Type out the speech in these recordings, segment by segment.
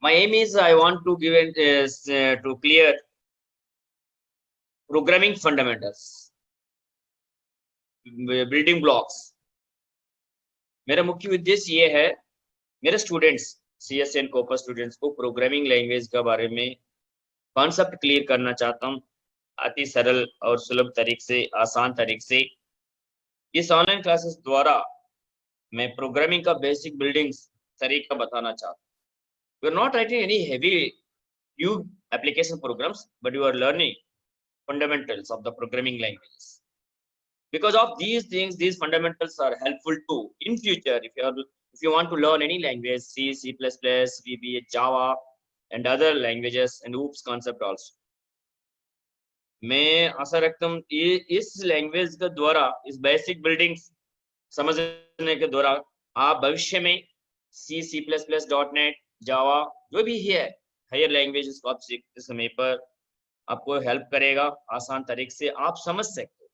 My aim is I want to give it to clear programming fundamentals, building blocks. मेरा मुख्य उद्देश्य ये है मेरे स्टूडेंट्स CSN कोपा स्टूडेंट्स को प्रोग्रामिंग लैंग्वेज के बारे में कॉन्सेप्ट क्लियर करना चाहता हूँ अति सरल और सुलभ तरीके से, आसान तरीके से। इस ऑनलाइन क्लासेस द्वारा मैं प्रोग्रामिंग का बेसिक बिल्डिंग तरीका बताना चाहता हूँ। We are not writing any heavy huge application programs, but you are learning fundamentals of the programming languages. Because of these things, these fundamentals are helpful too in future. If you want to learn any language, C, C++, VB, Java, and other languages, and OOPS concept also. मैं आशा रखता हूँ इस language के द्वारा, इस basic buildings समझने के द्वारा आप भविष्य में C, C++, .NET, जावा जो भी है हायर लैंग्वेजेस को आप सीखते समय पर आपको हेल्प करेगा, आसान तरीके से आप समझ सकते हो।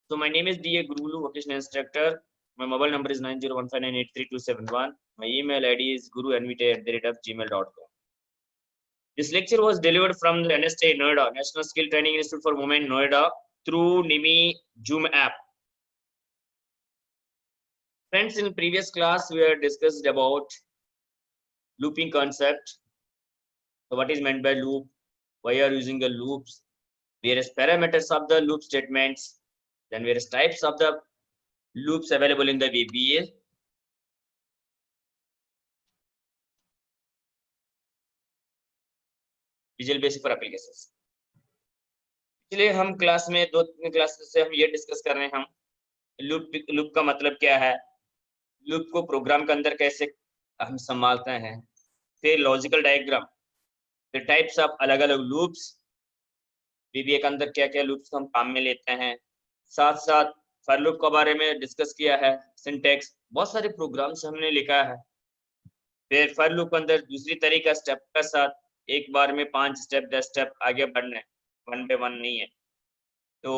So my name is DA Gurulu, vocational instructor. My mobile number is 9015983271. My email ID is guruNVT@gmail.com. This lecture was delivered from the NSTA Noida, National Skill Training Institute for Women, Noida, through NIMI Zoom app. Friends, in previous class we have discussed about looping concept. So what is meant by loop? Why are using the loops? Various parameters of the loop statements. Then various types of the loops available in the VBA. Visual Basic for Applications. इसलिए हम class में 2-3 class से हम ये discuss कर रहे हैं हम लूप का मतलब क्या है, लूप को प्रोग्राम के अंदर कैसे हम संभालते हैं, फिर लॉजिकल डायग्राम, फिर टाइप्स ऑफ अलग अलग लूप्स, VBA के अंदर क्या क्या लूप्स हम काम में लेते हैं, साथ साथ फॉर लूप के बारे में डिस्कस किया है, सिंटैक्स, बहुत सारे प्रोग्राम्स हमने लिखा है। फिर फॉर लूप के अंदर दूसरी तरीका स्टेप के साथ एक बार में 5 स्टेप 10 स्टेप आगे बढ़ने, 1 बाय 1 नहीं है, तो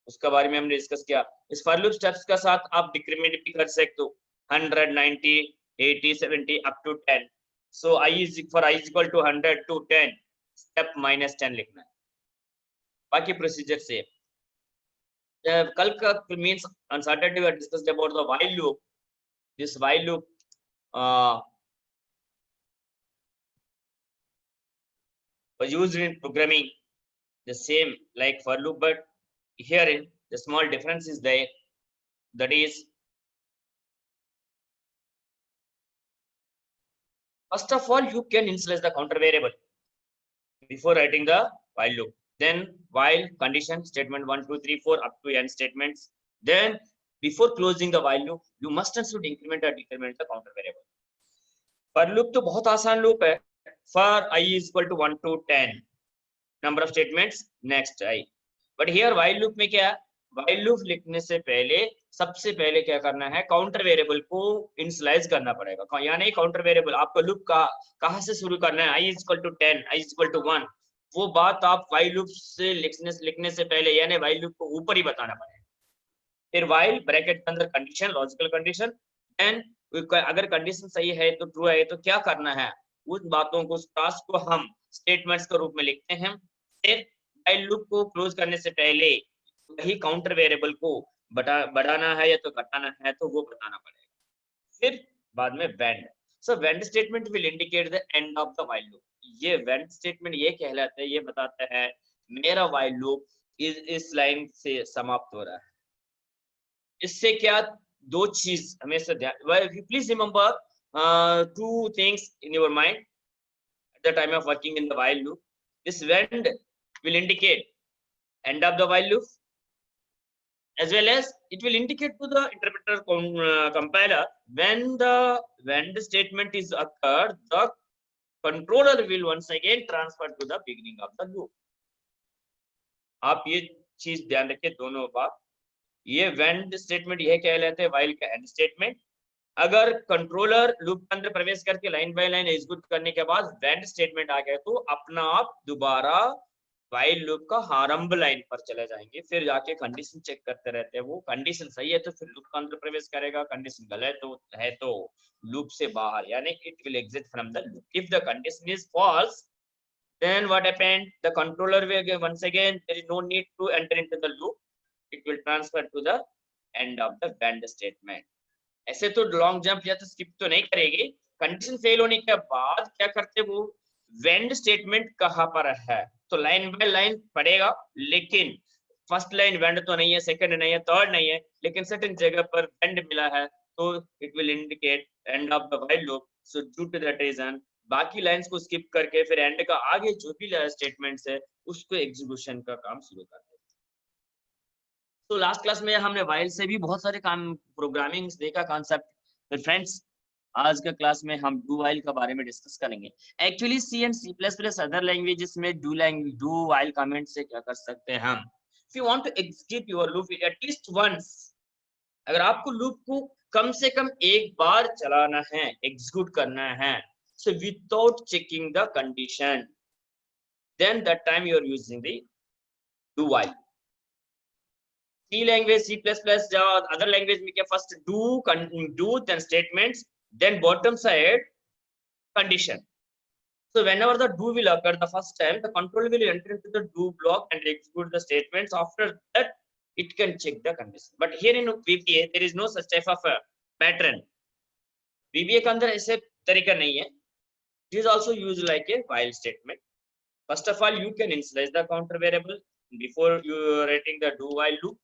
उसके बारे में हमने डिस्कस किया। इस फॉर लूप स्टेप्स के साथ आप डिक्रीमेंट भी कर सकते हो, 100, 90, 80, 70 up to 10। So i is equal to 100 to 10 step -10 लिखना है। बाकी प्रोसीजर से कल का means on Saturday we had discussed about the while loop. This while loop was used in programming the same like for loop, but here the small difference is there, that is first of all you can initialize the counter variable before writing the while loop, then while condition statement 1 2 3 4 up to n statements, then before closing the while loop you must and should increment or decrement the counter variable. for loop तो बहुत आसान loop है, for I is equal to 1 to 10 number of statements next I, but here while loop में क्या, while loop लिखने से पहले सबसे पहले क्या करना है, काउंटर वेरिएबल को इनिशियलाइज करना पड़ेगा। यानी काउंटर वेरिएबल आपको लूप का कहां से शुरू करना है, i is equal to 10, i is equal to 1, वो बात आप while loop से लिखने से पहले यानी while loop को ऊपर ही बताना पड़ेगा। फिर while ब्रैकेट के अंदर कंडीशन, लॉजिकल कंडीशन, देन अगर कंडीशन सही है तो ट्रू है तो क्या करना है, उस बातों को, उस टास्क को हम स्टेटमेंट्स के रूप में लिखते हैं। फिर while लूप को क्लोज करने से पहले वही काउंटर वेरिएबल को बढ़ाना है या तो घटाना है तो वो बताना पड़ेगा। फिर बाद में wend, so wend statement will indicate the end of the while loop. ये वेंड स्टेटमेंट ये कहलाता है, ये बताता है मेरा व्हाइल लूप इस लाइन से समाप्त हो रहा है। इससे क्या दो चीज हमेशा ध्यान, please remember 2 things in your mind at the time of working in the while loop. This when will indicate end of the while loop, as well as it will indicate to the interpreter compiler when the statement is occurred, the controller will once again transfer to the beginning of the loop. आप ये चीज ध्यान रखिए दोनों बात। ये wend statement यह कहलाते हैं while का एंड स्टेटमेंट। अगर कंट्रोलर लूप के अंदर प्रवेश करके लाइन बाय लाइन एग्जीक्यूट करने के बाद वेंड स्टेटमेंट आ गया तो अपना आप दोबारा वाइल लूप का आरंभ लाइन पर चले जाएंगे, फिर जाके कंडीशन चेक करते रहते हैं। वो कंडीशन सही है तो फिर लूप का अंदर प्रवेश करेगा, कंडीशन गलत है तो लूप से बाहर, यानी it will exit from the loop. If the condition is false, then what happened, the controller will give, once again there is no need to enter into the loop, it will transfer to the end of the when statement। ऐसे तो long jump या तो skip तो नहीं करेगी। Condition fail होने के बाद क्या करते वो वेंड स्टेटमेंट कहाँ पर है, तो लाइन बाय लाइन पढ़ेगा, लेकिन फर्स्ट लाइन वेंड तो नहीं है, सेकंड नहीं है, थर्ड नहीं है, लेकिन सर्टेन जगह पर वेंड मिला है, तो it will indicate end of the while loop. So due to that reason बाकी लाइंस को स्किप करके फिर एंड का आगे जो भी स्टेटमेंट्स है उसको एग्जीक्यूशन का काम शुरू करते हैं। तो लास्ट क्लास में हमने व्हाइल से भी बहुत सारे काम प्रोग्रामिंग देखा कॉन्सेप्ट। तो फ्रेंड्स आज का क्लास में हम डू व्हाइल के बारे में डिस्कस करेंगे। Actually C and C plus plus other languages में डू व्हाइल कमेंट से क्या कर सकते हैं हम, if you want to execute your loop at least once, अगर आपको लूप को कम से कम एक बार चलाना है, एग्जीक्यूट करना है, so without checking the condition, then that time you are using the do while। C language, C++, Java, other language में क्या first do then statements, then bottom side condition। So whenever the do will occur the first time, the controller will enter into the do block and execute the statements. After that it can check the condition, but here in VBA there is no such type of a pattern। VBA के अंदर ऐसे तरीका नहीं है। It is also used like a while statement। First of all, you can initialize the counter variable before you writing the do while loop,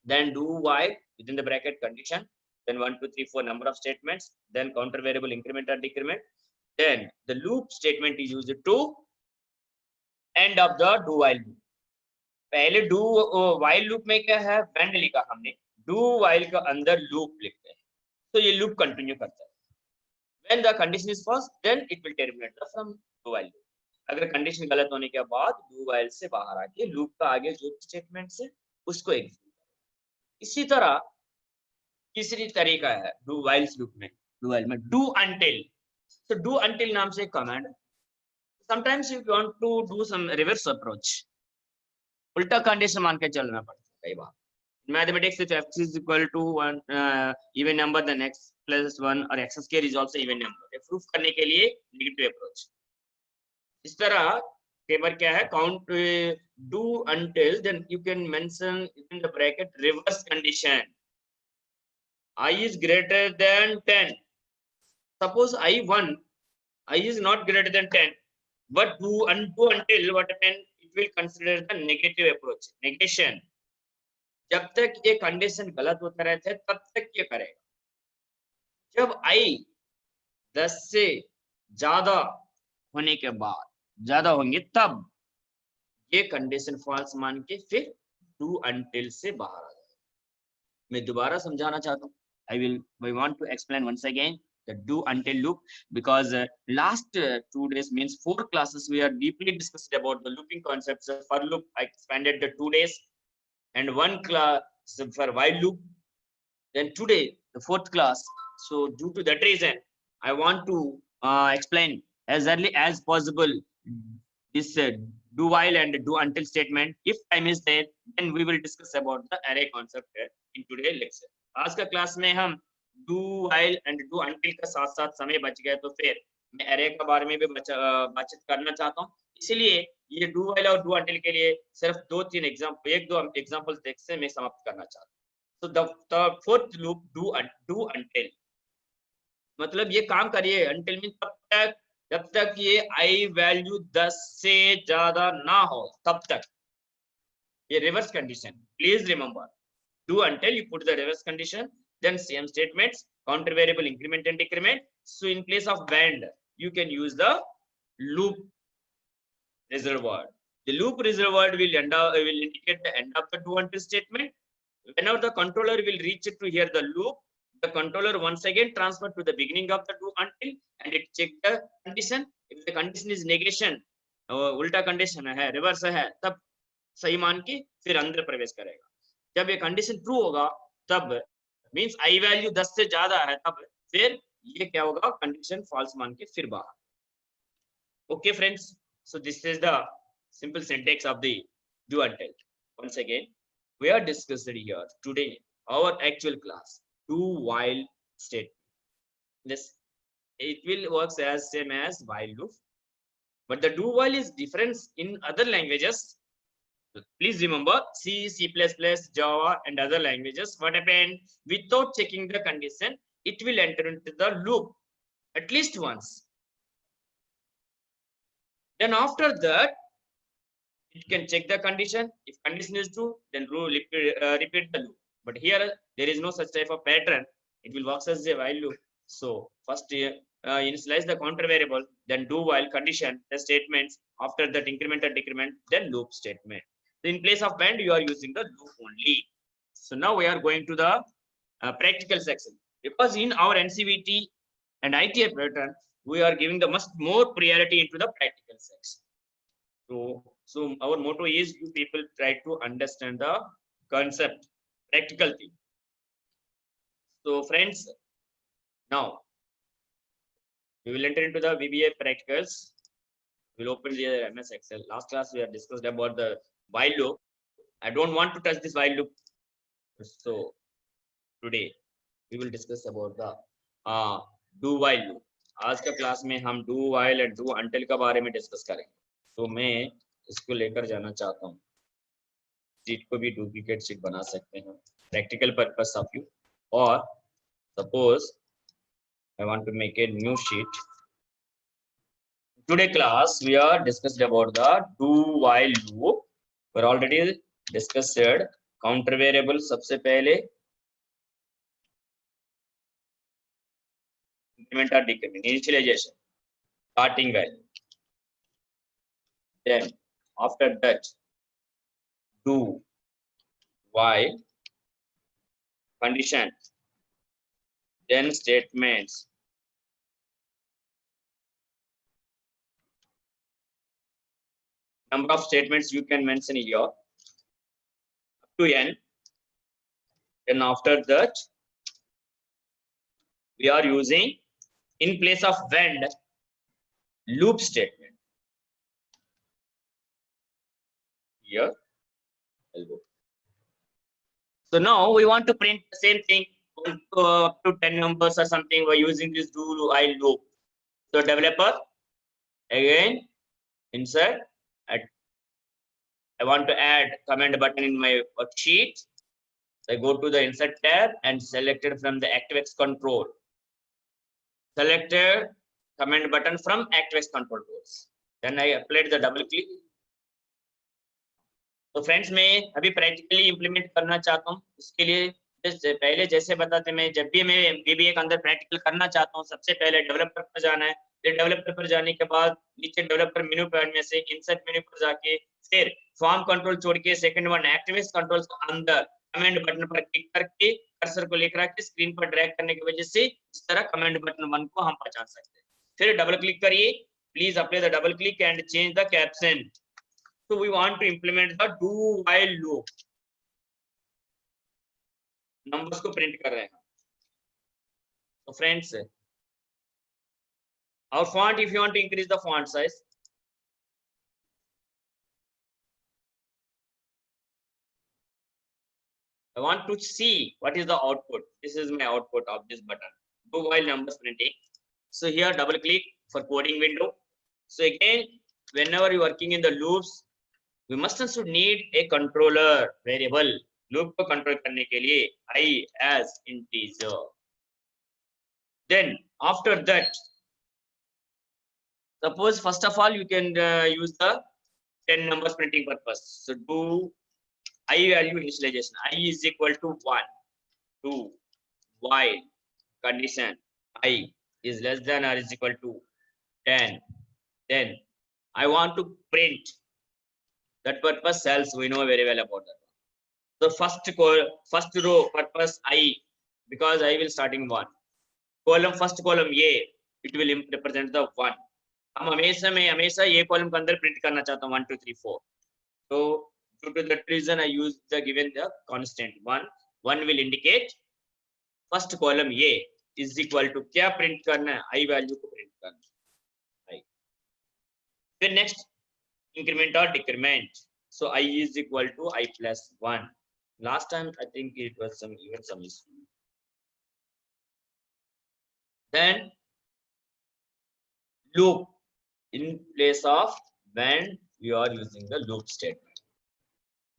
then do while within the bracket condition, then 1 2 3 4 number of statements, then counter variable increment or decrement, then the loop statement is used to end of the do while loop। पहले do while loop में क्या है, when लिखा हमने, do while का अंदर loop लिखते हैं, तो ये loop कंटिन्यू करता है। When the condition is false, then it will terminate the from do while loop। अगर कंडीशन गलत होने के बाद do while से बाहर आके लूप का आगे जो स्टेटमेंट है उसको एग्जीक्यूट करें। इसी तरह तीसरी तरीका है do while लूप में, do while में do until। तो do until नाम से एक command, sometimes you want to do some reverse approach, उल्टा कंडीशन मान के चलना पड़ता है कई बार। Mathematics if x is equal to 1 even number then x plus 1 और x square is also even number, proof करने के लिए नेगेटिव अप्रोच। इस तरह पेपर क्या है, count do until, then you can mention in the bracket reverse condition, I is greater than 10, suppose I1, I is not greater than 10, but do until what happen, it will consider the negative approach, negation। जब तक ये condition गलत होता रहता है तब तक ये करेगा। जब I 10 से ज्यादा होने के बाद ज्यादा होंगे तब ये कंडीशन फॉल्स मान के फिर डू अंटिल से बाहर आ जाएगा। मैं दोबारा समझाना चाहता हूँ, I want to explain once again the do until loop, because last 2 days means 4 classes we are deeply discussed about the looping concepts of for loop। I expanded the 2 days and 1 class for while loop, then today the 4th class। So due to that reason I want to explain as early as possible this do while and do until statement। if time is there then we will discuss about the array concept in today's lecture। आज का class में हम do while and do until का साथ साथ समय बच गया तो फिर मैं array के बारे में भी बातचीत करना चाहता हूँ, इसलिए ये do while और do until के लिए सिर्फ 2-3 एग्जांपल, 1-2 एग्जांपल देख से मैं समाप्त करना चाहता हूँ। तो the fourth loop do until मतलब ये काम करिए, until मीन तब तक जब तक ये I वैल्यू 10 से ज्यादा ना हो तब तक, ये reverse condition, please remember do until you put the reverse condition, then same statements, counter variable increment and decrement। so in place of when you can use the loop reserved word। the loop reserved word will indicate the end of the do until statement। whenever the controller will reach it to hear the loop, the controller once again transfer to the beginning of the do until and it check the condition। if the condition is negation, उल्टा condition है, reverse है, तब सही मान के फिर अंदर प्रवेश करेगा। जब ये कंडीशन ट्रू होगा तब मींस आई वैल्यू 10 से ज्यादा है तब फिर ये क्या होगा, कंडीशन फॉल्स मान के फिर बाहर। Okay friends, so this is the simple syntax of the do until. Once again, we are discussed here today our actual class do while statement. This it will works as same as while loop, but the do while is different in other languages. Please remember C, C++, Java and other languages. What happened? Without checking the condition, it will enter into the loop at least once. Then after that, it can check the condition. If condition is true, then repeat the loop. But here there is no such type of pattern. It will work as a while loop. So first initialize the counter variable, then do while condition, the statements. After that increment and decrement, then loop statement. So in place of band, you are using the loop only. So now we are going to the practical section, because in our NCVT and ITI pattern, we are giving the much more priority into the practical section. So our motto is you people try to understand the concept, practical thing. So friends, now we will enter into the VBA practicals. We'll open the MS Excel. Last class we have discussed about the while loop. I don't want to touch this while loop. So today we will discuss about the do while loop. आज का class में हम do while and do until का बारे में discuss करेंगे. तो मैं इसको लेकर जाना चाहता हूँ. शीट को भी डुप्लीकेट शीट बना सकते हैं प्रैक्टिकल पर्पस ऑफ यू. और suppose I want to make a new sheet. Today class we are discussed about the do while loop. We already discussed counter variable. सबसे पहले increment or decrement, initialization, starting value. Then after that do while condition, then statements. Number of statements you can mention here up to n. Then after that we are using in place of when loop statement. Here I'll go. So now we want to print the same thing up to 10 numbers or something. We're using this do while loop. So developer, again insert. I want to add command button in my worksheet. I go to the insert tab and selected from the ActiveX control. Selected command button from ActiveX control tools. Then I applied the double click. तो friends मैं अभी practically implement करना चाहता हूँ. इसके लिए पहले जैसे बताते मैं जब भी मैं VBA के अंदर प्रैक्टिकल करना चाहता हूँ, सबसे पहले डेवलपर पर जाना है. फिर डेवलपर पर जाने के बाद नीचे डेवलपर मेनू पैड में से इंसर्ट मेनू पर जाके फिर फॉर्म कंट्रोल छोड़ के सेकंड वन एक्टिवेक्स कंट्रोल के अंदर कमांड बटन पर क्लिक करके कर्सर को लेकर आके स्क्रीन पर ड्रैग करने की वजह से इस तरह कमांड बटन 1 को हम पहचान सकते हैं. फिर डबल क्लिक करिए. Please apply the double click and change the caption. So we want to implement the do while loop. Numbers को print कर रहे हैं. So friends, our font, if you want to increase the font size, I want to see what is the output. This is my output of this button. Do while numbers printing. So here double click for coding window. So again, whenever you are working in the loops, we must also need a controller variable. Loop को control करने के लिए I as integer. Then after that, suppose first of all you can use the 10 numbers printing purpose. So do I value initialization. I is equal to 1. Do while condition I is less than or is equal to 10. Then I want to print. That purpose cells we know very well about that. So first row purpose I, because I will starting 1. Column first column A, it will represent the 1. हम हमेशा ये column के अंदर print करना चाहता हूँ 1 2 3 4. So due to that reason I use the given the constant 1. 1 will indicate first column A is equal to क्या print करना है I value को प्रिंट करना है. फिर next increment or decrement. So I is equal to I plus 1. Last time I think it was some issue. Then loop in place of when you are using the loop statement.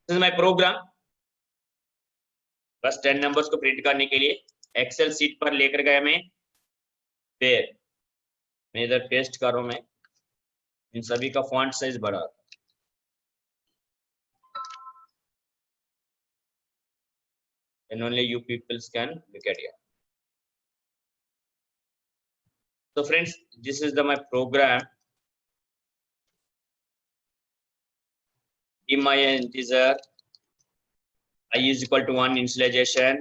This is my program. बस 10 numbers को print करने के लिए Excel seat पर लेकर गया मैं, फिर मैं इधर पेस्ट कर रहा हूं। मैं इन सभी का फॉन्ट साइज बढ़ा, and only you people can look at here. So friends, this is my program. Give my integer I is equal to 1 initialization,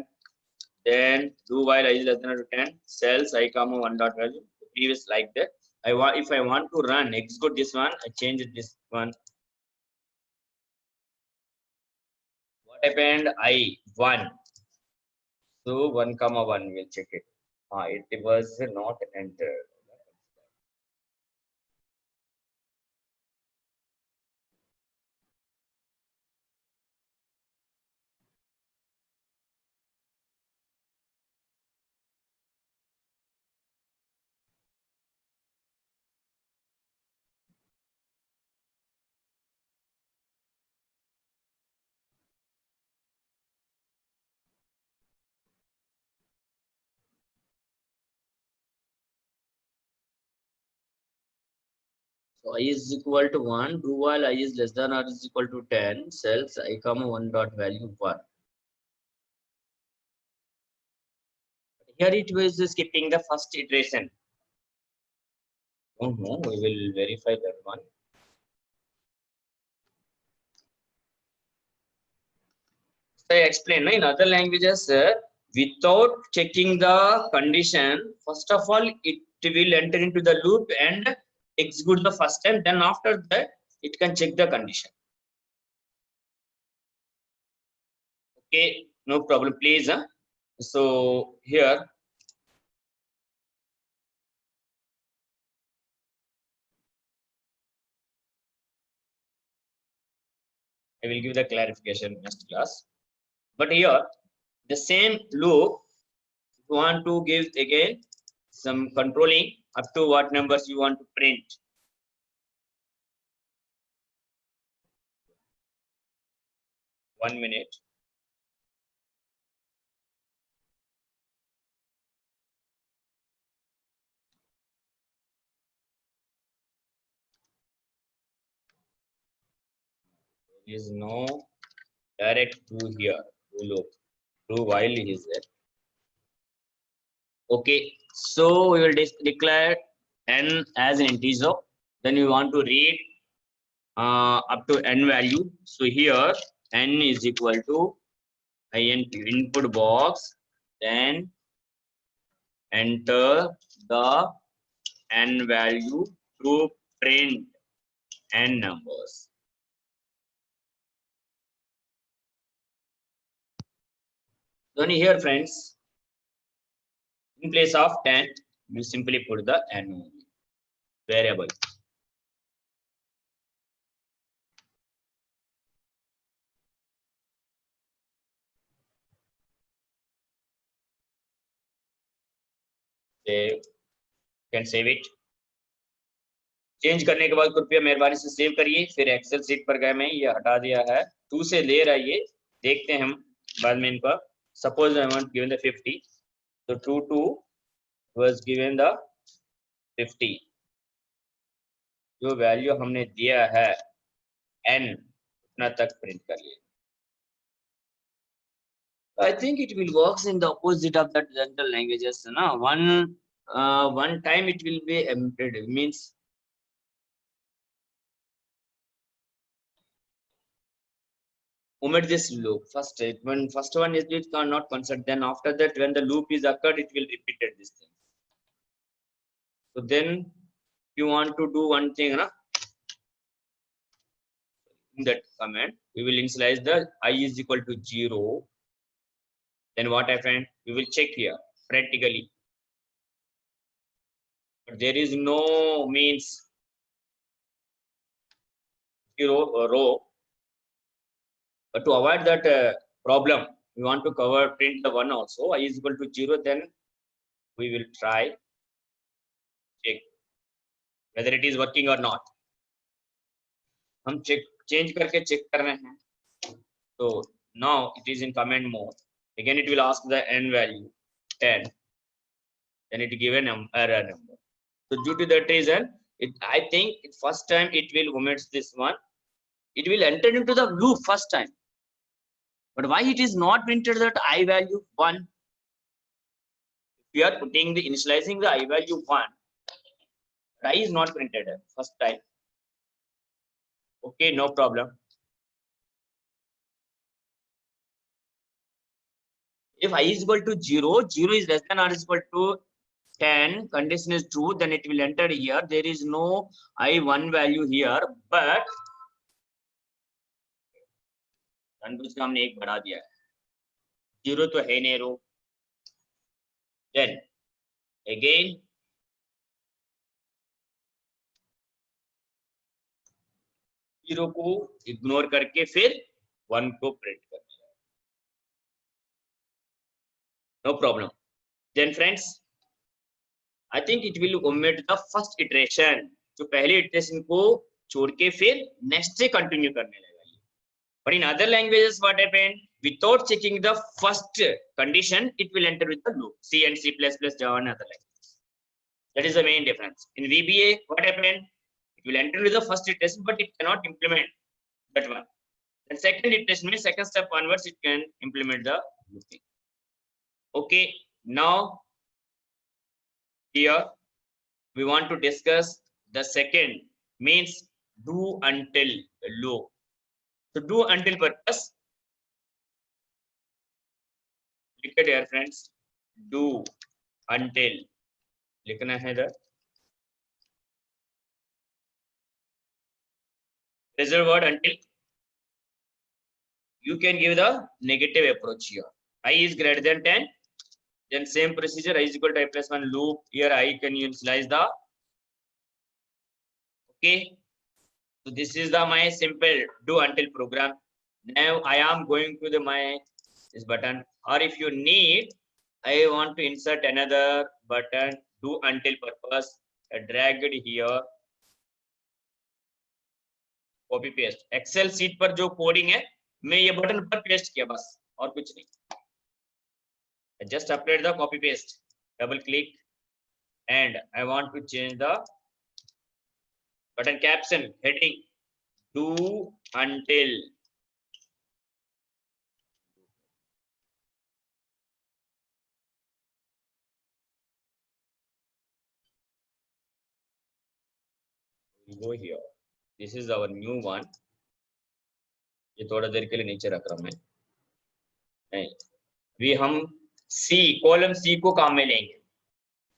then do while I is less than or 10 cells I comma 1 dot value, previous like that. If I want to run execute this one, I change this one. What happened? I 1, so 1 comma 1 will check it. It was not entered. So I is equal to 1, do while I is less than or is equal to 10, cells I comma 1 dot value 1. Here it was skipping the first iteration. Oh no, we will verify that one. So I explained in other languages, without checking the condition, first of all, it will enter into the loop and execute the first time. Then after that, it can check the condition. Okay, no problem, please. So here, I will give the clarification next class. But here, the same loop, you want to give again some controlling up to what numbers you want to print. One minute. There is no direct do here, do loop, do while is there. Okay, so we will declare n as an integer. Then we want to read up to n value. So here n is equal to input box, then enter the n value to print n numbers. Then here, friends, in place of 10, you simply put the n variable. Save, can save it. Change करने के बाद कृपया मेहरबानी से save करिए। फिर Excel seat पर गए, मैं ये हटा दिया है, 2 से ले रहा है, ये देखते हैं हम बाद में इनका। Suppose I want given the 50, तो 2 वाज गिवन द 50, जो वैल्यू हमने दिया है n उतना तक प्रिंट कर लिए। I think it will works in the opposite of that general languages, na? One time it will be embedded, means omit this loop first. When first one is it cannot consider, then after that when the loop is occurred, it will repeated this thing. So then you want to do one thing, na? In that command we will initialize the I is equal to 0. Then what happened? We will check here practically, but there is no means row. But to avoid that problem, we want to print the 1 also. I is equal to 0. Then we will try check whether it is working or not. हम change करके check कर रहे हैं. So now it is in command mode. Again it will ask the n value 10. Then it give an error number. So due to that reason, I think first time it will omit this one. It will enter into the loop first time. But why it is not printed that I value 1? We are initializing the I value 1. I is not printed first time. Okay, no problem. If I is equal to 0, 0 is less than or is equal to 10, condition is true, then it will enter here. There is no I1 value here, but का हमने एक बढ़ा दिया है. 0 तो है नहीं रो. Then again zero को इग्नोर करके फिर 1 को प्रिंट कर दिया. No problem. Then friends, I think it will omit the first iteration. जो पहले iteration को छोड़ के फिर next से continue करने लगेगा. But in other languages, what happened? Without checking the first condition, it will enter with the loop. C and C++, Java and other languages. That is the main difference. In VBA, what happened? It will enter with the first iteration, but it cannot implement that one. And second iteration, second step onwards, it can implement the looping. Okay, now here we want to discuss the second, means do until loop. So do until purpose. Look at here, friends. Do until. लिखना है इधर. Reserve word until. You can give the negative approach here. I is greater than 10. Then same procedure. I is equal to I plus 1 loop. Here I can initialize the. Okay. So this is the my simple do until program. Now I am going to the this button, or if you need, I want to insert another button do until purpose. I drag it here. Copy paste. Excel sheet पर जो coding है, मैं ये button पर paste किया बस और कुछ नहीं. I just upload the copy paste. Double click, and I want to change the button caption heading do until. We go here. This is our new one. ये थोड़ा देर के लिए नीचे रख रहा हूं मैं. नहीं, भी हम C कॉलम C को काम में लेंगे.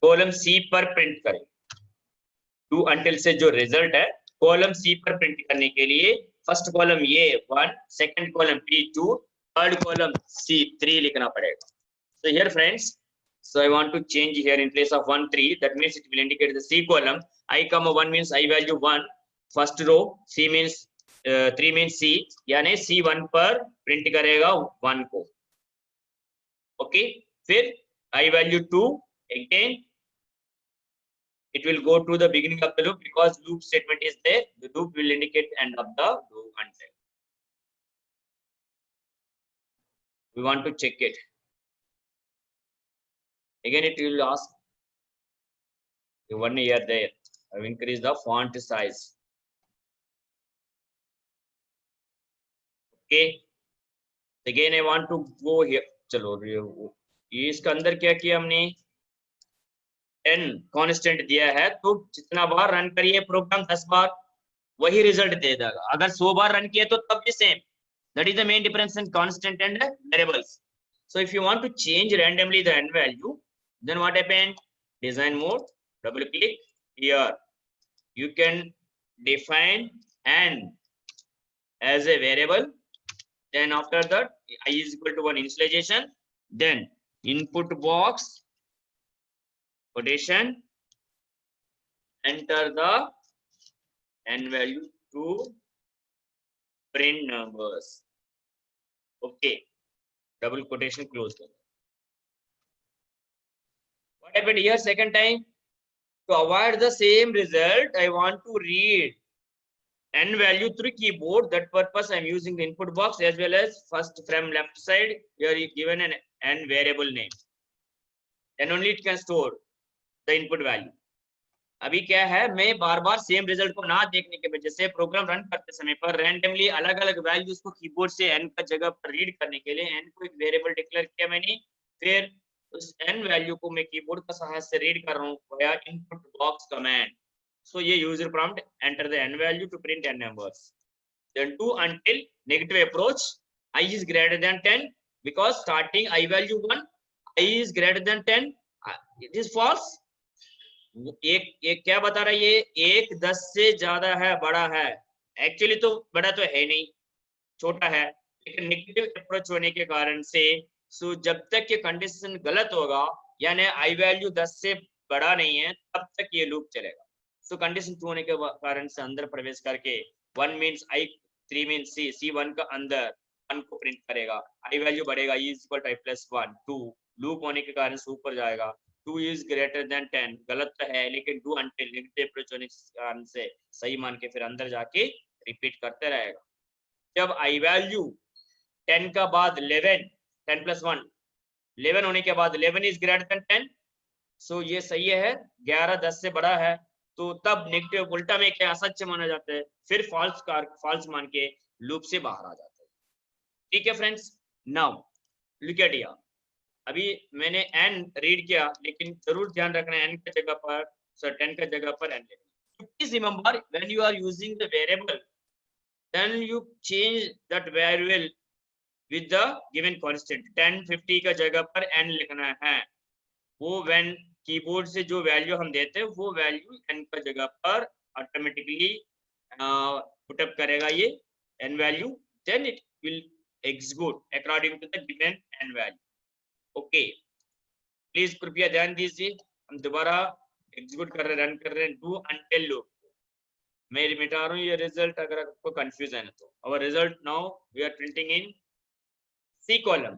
कॉलम C पर प्रिंट करें. डू अंटिल से जो रिजल्ट है कॉलम C पर प्रिंट करने के लिए फर्स्ट कॉलम ये 1, second column P2, third column C3 लिखना पड़ेगा. So here friends, so I want to change here in place of 1 3, that means it will indicate the C column. I comma 1 means I value 1, first row. C means 3 means C, यानी C1 पर print करेगा 1 को. Okay, फिर I value 2, again it will go to the beginning of the loop because loop statement is there. The loop will indicate end of the loop until. We want to check it. Again it will ask the 1 year there. I will increase the font size. Okay. Again I want to go here. चलो ये इसके अंदर क्या किया हमने, n constant दिया है, तो जितना बार रन करिए प्रोग्राम 10 बार वही रिजल्ट दे देगा. अगर 100 बार रन किए तो तब भी same. That is the main difference in constant and variables. So if you want to change randomly the n value, then what happened? Design mode, double click here. You can define n as a variable. Then after that, I is equal to 1 initialization. Then input box, quotation, enter the n value to print numbers. Okay, double quotation close. What happened here second time? To avoid the same result, I want to read n value through keyboard. That purpose I'm using the input box as well as first from left side. Here is given an n variable name. Then only it can store the input value. अभी क्या है, मैं बार बार same result को ना देखने के वजह से प्रोग्राम रन करते समय पर रैंडमली अलग अलग वैल्यूज को कीबोर्ड से n का जगह पर रीड करने के लिए n को एक वेरिएबल डिक्लेयर किया मैंने, फिर उस n वैल्यू को मैं कीबोर्ड का सहायता से रीड कर रहा हूँ via input box command. So ये user prompt enter the n value to print n numbers. Then do until negative approach I is greater than 10 because starting I value 1, I is greater than 10. It is false. एक क्या बता रहा है ये, एक 10 से ज्यादा है, बड़ा है. एक्चुअली तो बड़ा तो है नहीं, छोटा है, लेकिन नेगेटिव अप्रोच होने के कारण से सो जब तक ये कंडीशन गलत होगा यानी आई वैल्यू 10 से बड़ा नहीं है तब तक ये लूप चलेगा. सो कंडीशन ट्रू होने के कारण से अंदर प्रवेश करके 1 means I, 3 means C, C1 का अंदर 1 को प्रिंट करेगा, आई वैल्यू बढ़ेगा, I is equal to I plus 1, 2 loop होने के कारण से ऊपर जाएगा. 2 is greater than 10 गलत तो है लेकिन do until नेगेटिव अप्रोच होने के कारण से सही मान के फिर अंदर जाके रिपीट करते रहेगा. जब आई वैल्यू 10 का बाद 11, 10 प्लस 1 11 होने के बाद 11 इज ग्रेटर देन 10, सो ये सही है, 11 10 से बड़ा है, तो तब नेगेटिव उल्टा में क्या असत्य माना जाता है, फिर फॉल्स मान के लूप से बाहर आ जाता है. ठीक है friends, now look at here. अभी मैंने n रीड किया लेकिन जरूर ध्यान रखना n की जगह पर 10 की जगह पर n लेना. Please remember when you are using the variable then you change that variable with the given constant. 10 50 का जगह पर n लिखना है. वो when कीबोर्ड से जो वैल्यू हम देते हैं वो वैल्यू n का जगह पर ऑटोमेटिकली पुट अप करेगा ये n value, then it will execute according to the given n value. Okay please कृपया ध्यान दीजिए, हम दोबारा एग्जीक्यूट कर रहे हैं, रन कर रहे हैं. Do until loop. मैं मिटा रहा हूँ ये रिजल्ट अगर आपको कंफ्यूजन है तो. Our result now we are printing in C column.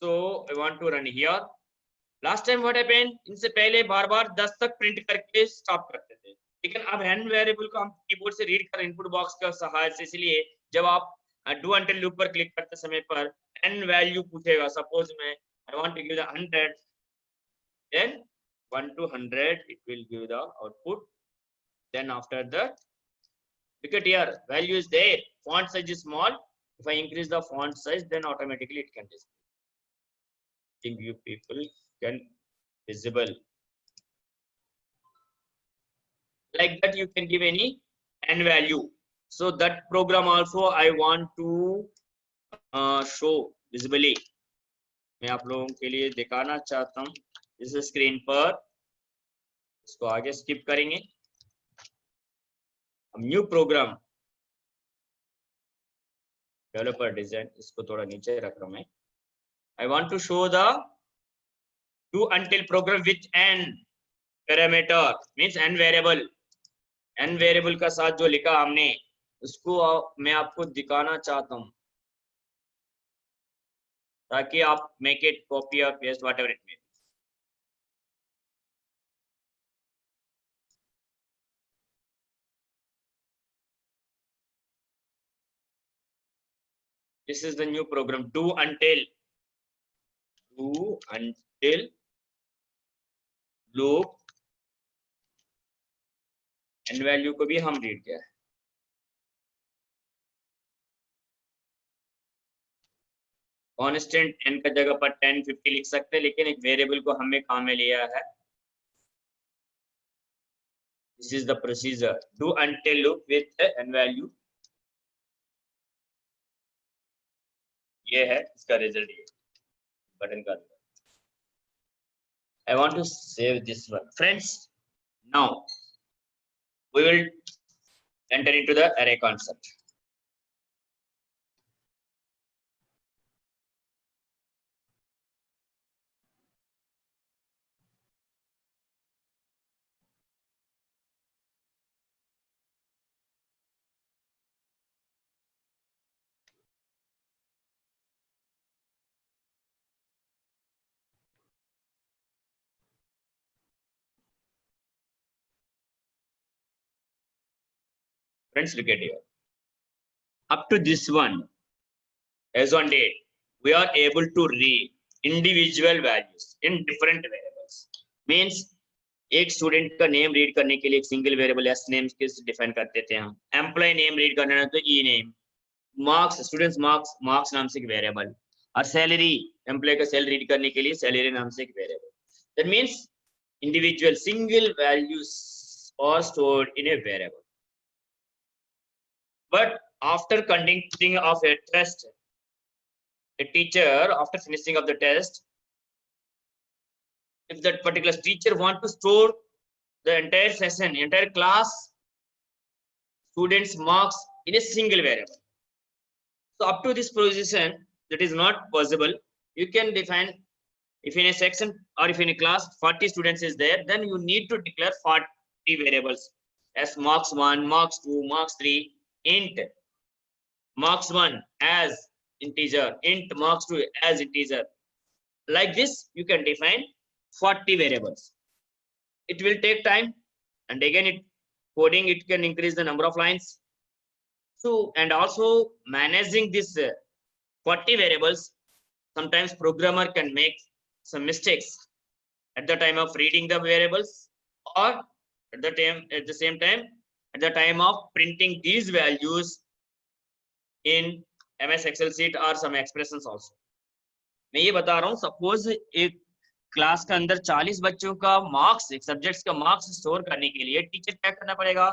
So I want to run here. Last time what happened, इनसे पहले बार बार 10 तक प्रिंट करके स्टॉप करते थे, लेकिन अब n वेरिएबल को हम कीबोर्ड से रीड कर इनपुट बॉक्स का सहायता से, इसलिए जब आप डू अंटिल लूप पर क्लिक करते समय पर n वैल्यू पूछेगा. सपोज मैं I want to give the 100, then 1 to 100 it will give the output. Then after that, look at here, value is there, font size is small. If I increase the font size, then automatically it can display. I think you people can visible like that. You can give any n value. So that program also I want to show visibly. मैं आप लोगों के लिए दिखाना चाहता हूं इस screen पर. इसको आगे स्किप करेंगे. हम न्यू प्रोग्राम डेवलपर डिजाइन, इसको थोड़ा नीचे रख रहा हूं मैं. I want to show the do until program with n parameter means n variable. n variable का साथ जो लिखा हमने उसको मैं आपको दिखाना चाहता हूं ताकि आप मेक इट कॉपी और paste whatever it may. This is the new program, do until loop. n value को भी हम रीड किया है. कांस्टेंट n का जगह पर 10 50 लिख सकते हैं, लेकिन एक वेरिएबल को हमें काम में लिया है. This is the procedure, do until loop with n value. ये है इसका रिजल्ट, ये बटन का. I want to save this one. Friends, now we will enter into the array concept. Friends, look at here. Up to this one, as on date, we are able to read individual values in different variables. Means एक student का name read करने के लिए एक single variable S name के define करते थे हम. एम्प्लॉय नेम रीड करना है तो ई नेम. मार्क्स, स्टूडेंट्स मार्क्स नाम से एक वेरिएबल. और सैलरी, एम्प्लॉय का सैलरी रीड करने के लिए सैलरी नाम से एक variable. That means individual single values are stored in a variable. But after conducting of a test, a teacher, after finishing of the test, if that particular teacher want to store the entire session, entire class students marks in a single variable, so up to this position that is not possible. You can define, if in a section or if in a class 40 students is there, then you need to declare 40 variables as marks 1, marks 2, marks 3, int marks 1 as integer, int marks 2 as integer. Like this you can define 40 variables. It will take time, and again coding it can increase the number of lines. So, and also managing this 40 variables, sometimes programmer can make some mistakes at the time of reading the variables, or at the same time at the time of printing these values in MS Excel sheet or some expressions also. मैं ये बता रहा हूँ, suppose एक class के अंदर 40 बच्चों का मार्क्स, एक सब्जेक्ट्स का मार्क्स स्टोर करने के लिए टीचर क्या करना पड़ेगा,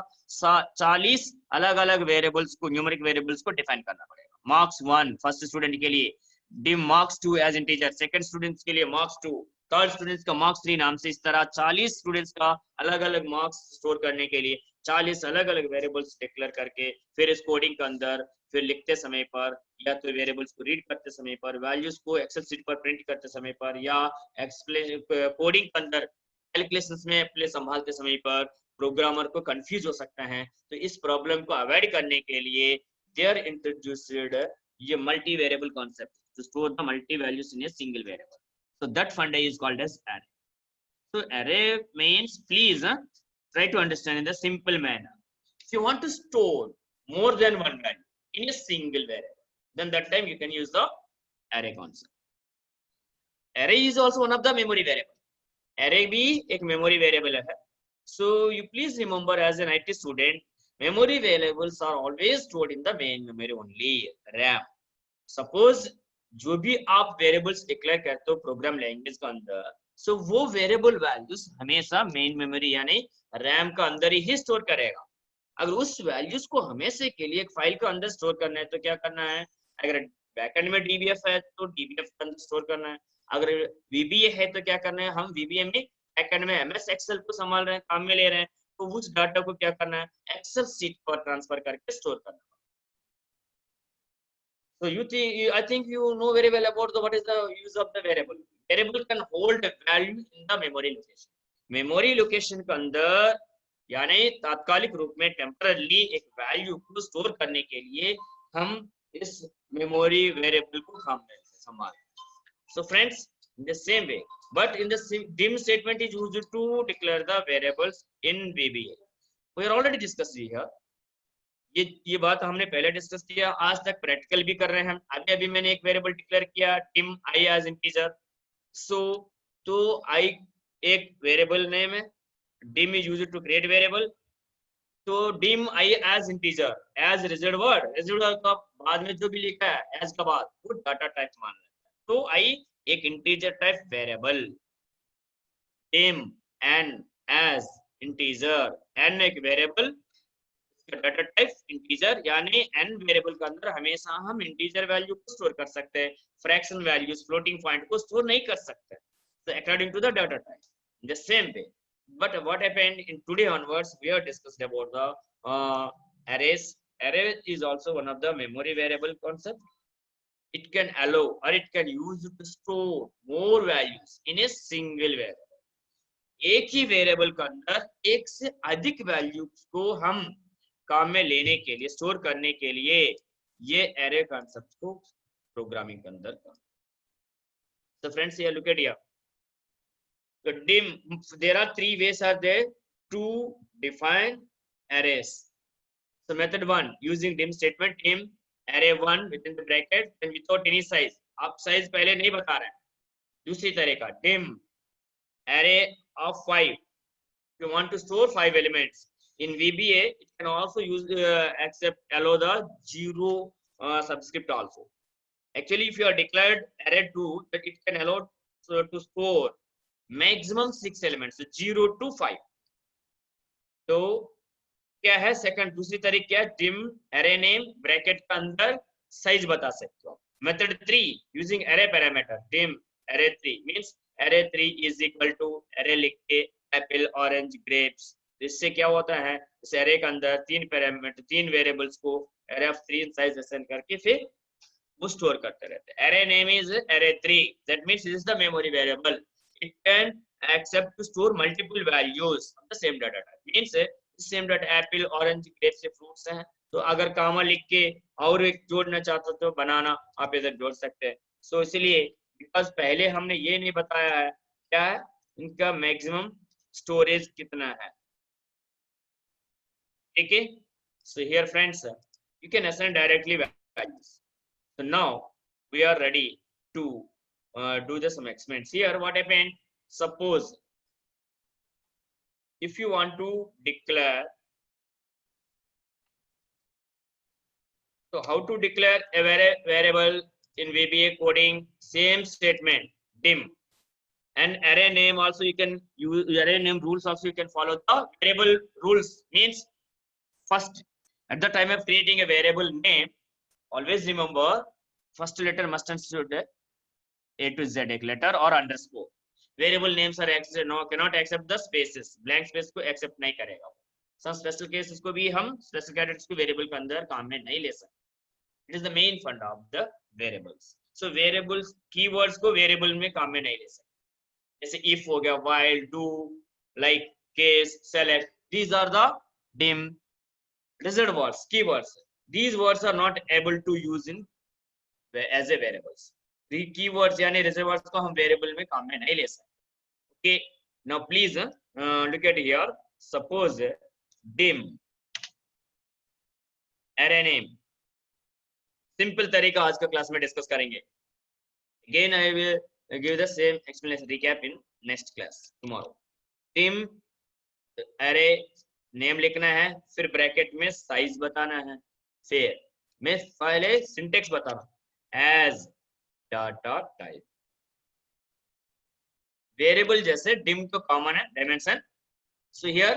40 अलग अलग वेरिएबल्स को, न्यूमेरिक वेरिएबल्स को डिफाइन करना पड़ेगा. मार्क्स 1 फर्स्ट स्टूडेंट के लिए, dim marks 2 as integer second students के लिए, मार्क्स 2 थर्ड स्टूडेंट्स का मार्क्स 3 नाम से. इस तरह 40 स्टूडेंट्स का अलग अलग मार्क्स स्टोर करने के लिए 40 अलग अलग वेरिएबल्स डिक्लेयर करके फिर इस कोडिंग के अंदर फिर लिखते समय पर, या तो वेरिएबल्स को रीड करते समय पर, वैल्यूज को एक्सेल शीट पर प्रिंट करते समय पर, या कोडिंग के अंदर कैलकुलेशंस में अपने संभालते समय पर प्रोग्रामर को कंफ्यूज हो सकता है. तो इस प्रॉब्लम को अवॉइड करने के लिए देयर इंट्रोड्यूस्ड ये multi variable concept to store the multi values in a single variable. So that function is called as array. So array means, please try to understand in the simple manner. If you want to store more than one value in a single variable, then that time you can use the array concept. Array is also one of the memory variable. Array भी एक memory variable है. So you please remember, as an IT student, memory variables are always stored in the main memory only, RAM. Suppose जो भी आप variables declare करते हो programme language के अंदर, सो वो वेरिएबल वैल्यूज हमेशा मेन मेमोरी यानी रैम का अंदर ही स्टोर करेगा. अगर उस वैल्यूज को हमेशा के लिए एक फाइल के अंदर स्टोर करना है तो क्या करना है, अगर बैकएंड में डीबीएफ है तो डीबीएफ के अंदर स्टोर करना है. अगर वीबीए है तो क्या करना है, हम वीबीए में बैकएंड में एमएस एक्सेल को संभाल रहे हैं, काम में ले रहे हैं, तो उस डाटा को क्या करना है, एक्सेल शीट पर ट्रांसफर करके स्टोर करना है. So I think you know very well about what is the use of the variable. Variable can hold a value in the memory location. Memory location के अंदर यानी तात्कालिक रूप में टेम्पररी एक वैल्यू को स्टोर करने के लिए हम इस मेमोरी वेरिएबल को काम में संभाल. So friends, in the same way, but in the dim statement is used to declare the variables in VBA. We are already discussed here. ये बात हमने पहले डिस्कस किया, आज तक प्रैक्टिकल भी कर रहे हैं हम. अभी मैंने एक वेरिएबल डिक्लेयर किया dim I as integer. So तो I एक वेरिएबल नेम है, dim is used to create variable. तो dim I as integer, as reserved word, reserved word का बाद में जो भी लिखा है एज का बाद वो डाटा टाइप मान लेता है. तो I एक integer type variable, dim n as integer, n एक वेरिएबल, डाटा टाइप इंटीजर, यानी n वेरिएबल के अंदर हमेशा हम इंटीजर वैल्यू को स्टोर कर सकते हैं, फ्रैक्शन वैल्यूज, फ्लोटिंग पॉइंट को स्टोर नहीं कर सकते. So according to the data type, in the same way. But what happened in today onwards, we have discussed about the arrays. Array is also one of the memory variable concept. It can allow or it can use to store more values in a single variable. एक ही variable के अंदर एक से अधिक values को हम काम में लेने के लिए, स्टोर करने के लिए ये एरे कॉन्सेप्ट को प्रोग्रामिंग के अंदर कर. So friends, here look at here. So dim, there are three ways are there to define arrays. So method 1 using dim statement, dim array 1 within the bracket and without any size. आप size पहले नहीं बता रहे हैं. दूसरी तरह का dim array of 5. If you want to store 5 elements in VBA, it can also use allow the 0 subscript also. Actually, if you are declared array2, that it can allow to store maximum 6 elements, so 0 to 5. तो क्या है second दूसरी तरीके क्या है, dim array name bracket के अंदर size बता सकते हो. Method 3 using array parameter, dim array3 means array3 is equal to array लिख के एप्पल ऑरेंज ग्रेप्स. इससे क्या होता है, इस array के अंदर तीन पैरामीटर तीन वेरिएबल्स को array of 3 साइज असाइन करके फिर वो स्टोर करते रहते हैं. array name is array3, that means this is the memory variable. It can accept to store multiple values of the same data type. Means same dot apple orange grape से fruits हैं, तो अगर कामा लिख के और एक जोड़ना चाहते हो तो बनाना आप इधर जोड़ सकते हैं. सो इसलिए बिकॉज पहले हमने ये नहीं बताया है क्या है इनका मैक्सिमम स्टोरेज कितना है. ठीक है. So here friends you can assign directly values. So now we are ready to do the some experiments. Here what happened, suppose if you want to declare, so how to declare a variable in VBA coding, same statement dim, and array name also you can use array name rules also you can follow the variable rules. Means first at the time of creating a variable name, always remember first letter must include A to Z एक letter or underscore. Variable names are cannot accept the spaces. Blank space को accept नहीं करेगा. Some special cases को भी हम special characters को variable के अंदर काम में नहीं ले सकते. It is the main fund of the variables. So variables keywords को variable में काम में नहीं ले सकते. जैसे if हो गया, while, do, like, case, select. These are the dim reserved words, keywords. These words are not able to use in as a variables. Keywords यानी रिजर्वर्स को हम वेरिएबल में काम में नहीं ले सकते. Okay, now please look at here. Suppose dim array name, simple तरीका आज का क्लास में डिस्कस करेंगे. Again I will give the same explanation recap in next class tomorrow. dim array name लिखना है, फिर ब्रैकेट में साइज बताना है, फिर मैं पहले सिंटेक्स बता रहा हूं एज डाटा टाइप. वेरिएबल जैसे dim तो कॉमन है dimension. So here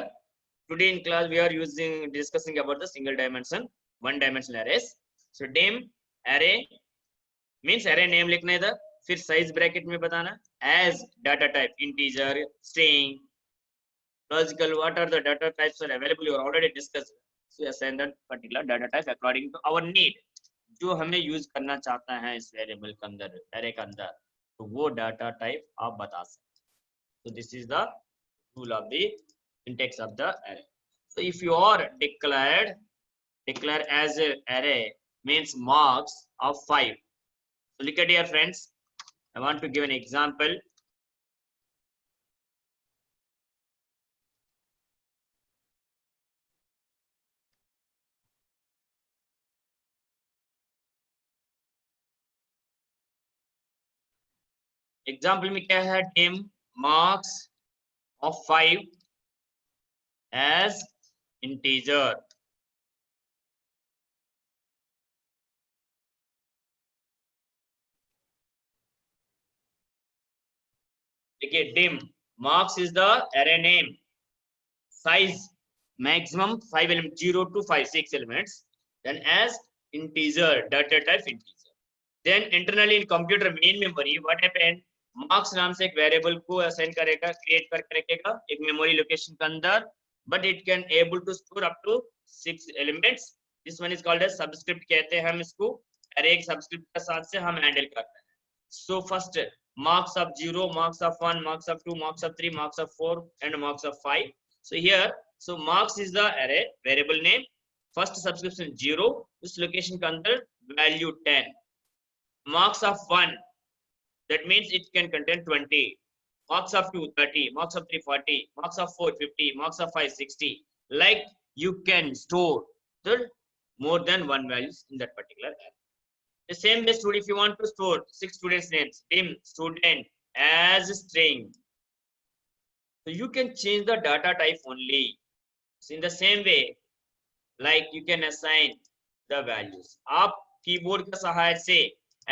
today in class we are using discussing about the single dimension one dimensional arrays. सो dim array मींस array नेम लिखना है इधर, फिर साइज ब्रैकेट में बताना as data type integer, string, logical. What are the data types are available, you already discussed. So assign that particular data type according to our need. जो हमें use करना चाहता है इस वेरिएबल के अंदर, एरे के अंदर, तो वो डाटा टाइप आप बता सकते. so this is the rule of the syntax of the array. So if you are declare as a array means marks of 5. So look at here friends, I want to give an example. Example में क्या है, dim marks of 5 as integer. देखिए dim marks is the array name, size maximum 5 elements, 0 to 5, 6 elements, then as integer, data type integer. Then internally in computer main memory what happened, marks नाम से एक variable को assign करेगा, create करके रखेगा एक memory location के अंदर, but it can able to store up to 6 elements. This one is called as subscript कहते हैं हम इसको. अरे एक सबस्क्रिप्ट के साथ से हम हैंडल करते हैं. So first marks of 0, marks of 1, marks of 2, marks of 3, marks of 4 and marks of 5. So here, so marks is the array variable name. First subscription 0, this location के अंदर value 10. Marks of 1, that means it can contain 20. Marks of 2 30, marks of 3 40, marks of 4 50, marks of 5 60. Like you can store the more than one values in that particular array. The same way, student, if you want to store 6 students names, dim student as string, so you can change the data type only. So in the same way, like you can assign the values. आप keyboard का सहायता से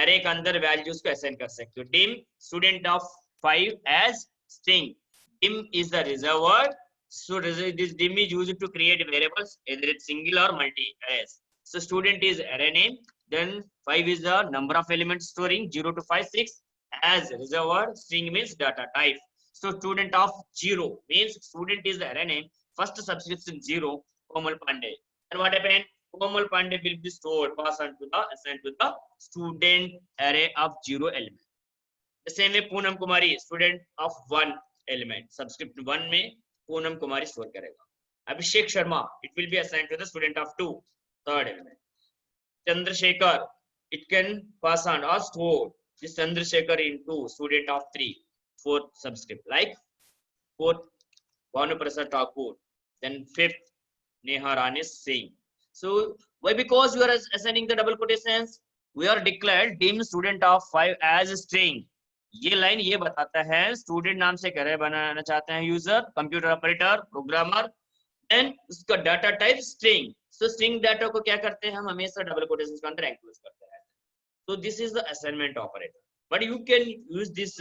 array के अंदर values को assign कर सकते हो. Dim student of 5 as string. Dim is the reserved word. So this dim is used to create variables, either it's single or multi arrays. So student is array name. Then 5 is the number of elements storing 0 to 5, 6 as reserved word. String means data type. So student of 0 means student is the array name. First subscription 0, Komal Pandey. And what happened? Komal Pandey will be stored, assigned to the student array of 0 element. The same way Poonam Kumari, student of 1 element. Subscript 1 में Poonam Kumari store करेगा. Abhishek Sharma, it will be assigned to the student of 2, third element. Chandrasekhar, it can pass on or store this Chandrasekhar into student of 3, 4th subscript. Like 4th, Bhanu Prasad Thakur. Then 5th, Neha Rani Singh. So why? Because you are assigning the double quotations. We are declared dim student of 5 as a string. ये line ये बताता है student नाम से कैरे बनाना चाहते हैं user, computer operator, programmer, and उसका data type string. So string data को क्या करते हैं हम हमेशा डबल कोटेशंस के अंदर एंक्लोज करते हैं. So this is the assignment operator. But you can use this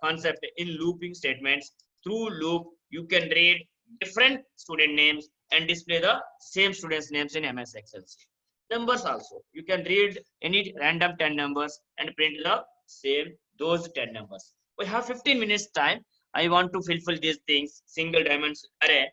concept in looping statements. Through loop, you can read different student names and display the same students' names in MS Excel sheet. Numbers also. You can read any random 10 numbers and print the same those 10 numbers. We have 15 minutes time. I want to fulfill these things. Single dimension array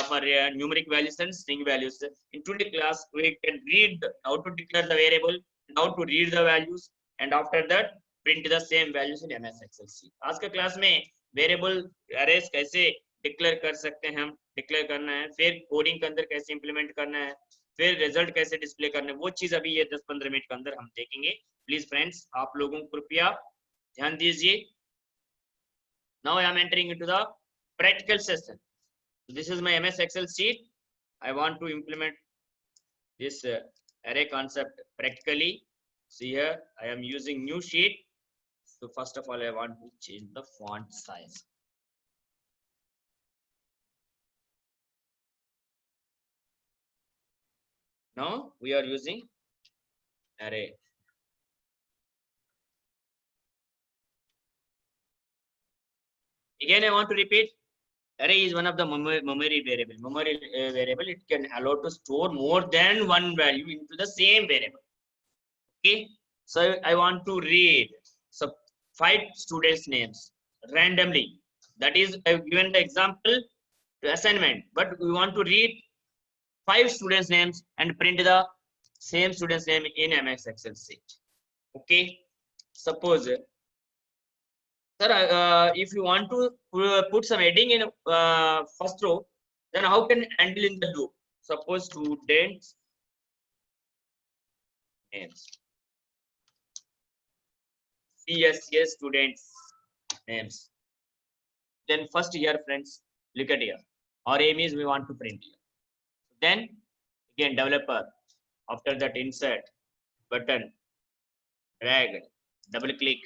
for numeric values and string values. In today's class, we can read how to declare the variable, how to read the values, and after that print the same values in MS Excel sheet. आज के class में variable arrays कैसे declare कर सकते हैं, हम declare करना है, फिर कोडिंग के अंदर कैसे इंप्लीमेंट करना है, फिर रिजल्ट कैसे डिस्प्ले करना है, वो चीज अभी ये 10-15 मिनट के अंदर हम देखेंगे. प्लीज फ्रेंड्स, आप लोगों को कृपया ध्यान दीजिए. Now I am entering into the practical session. This is my MS Excel sheet. I want to implement this array concept practically. See here, I am using new sheet. So first of all, I want to change the font size. Now we are using array. Again, I want to repeat. Array is one of the memory variable. Memory variable, it can allow to store more than one value into the same variable. Okay, so I want to read 5 students' names randomly. That is, I've given the example to assignment, but we want to read 5 students' names and print the same student's name in MS Excel sheet. Okay, suppose. Sir, if you want to put some heading in first row, then how can handle in the loop? Suppose students names. CSS students names. Then first here, friends, look at here. Our aim is we want to print here. Then again developer. After that insert button, drag, double click,